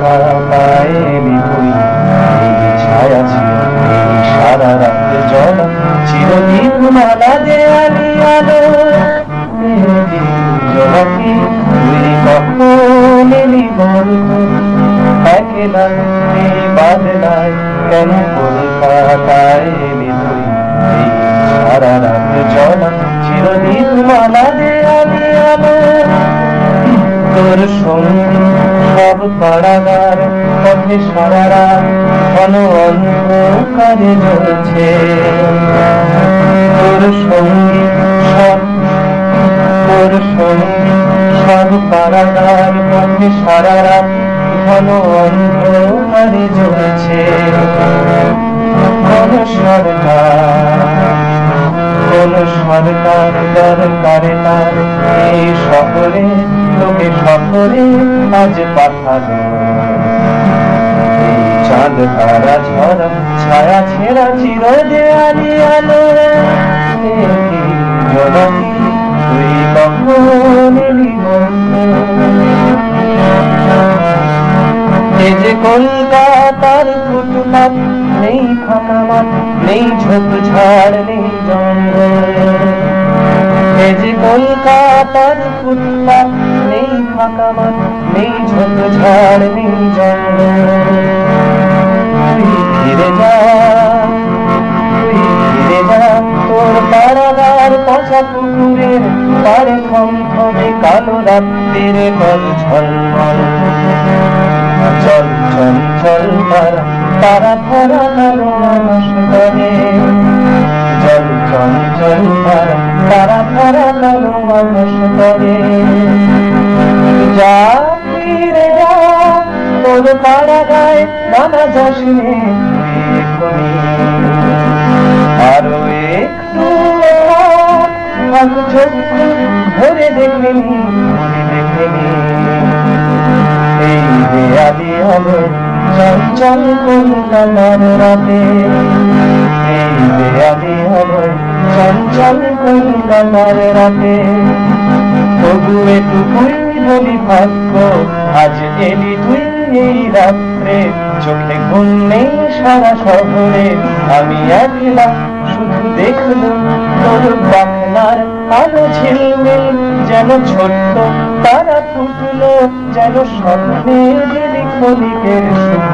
কলকাতায় এলি তুই, এই ছায়া ছিল এই সারা রাত জল, চিরদীপ মালা দেয়ালি আলো জোনাকি তুই কখন এলি বলতো, একলা এই বাদলায় কেন কলকাতায় এলি তুই, এই সারা রাত জল, চিরদীপ মালা দেয়ালি আলো। তোর সঙ্গী সব পাড়াগার পথে সারা রাত ঘন অন্ধকারে জ্বলছে, তোর সঙ্গী সব পাড়াগার পথে সারা রাত ঘন অন্ধকারে জ্বলছে। কোন সরকার দরকারে তার এই শহরে, তোকে শহরে আজ পাঠালো, এই চাঁদ তারা ঝরা ছায়া ছেঁড়া চির দেয়ালি আলো। জোনাকি তুই কখন এলি বলতো, এই যে কলকাতার ফুটপাত, নেই ফাঁকা মাঠ, নেই ঝোপঝাড়, নেই জঙ্গল। এই যে কলকাতার ফুটপাত, নেই ফাঁকা মাঠ, নেই ঝোপঝাড়, নেই জঙ্গল। তুই ফিরে যা তোর পাড়াগার পচা পুকুরের পাড়ে থমথমে কালো রাত্রির কল ঝলমল। চল চল চল তারা ধরা কালো মানুষ করে, চল চল চল তারা ধরা কালো মানুষ করে। যা ফিরে যা তোর পাড়াগায় নানা যাসনে, আরো একটু চক্ষু ভরে দেখে নি, এই দেয়ালি আলো চঞ্চল কলকাতার রাতে, এই দেয়ালি আলো চঞ্চল কলকাতার রাতে। তবু এটুকুই বলি ভাগ্য, আজ এলি তুই এই রাত্রে, চোখে ঘুম নেই সারা শহরে, আমি একলা শুধু দেখলাম তোর পাখনার আলো ঝিলমিল, যেন ছোট্ট তারা ফুটলো, যেন স্বপ্নের ক্ষণিকের সুখ।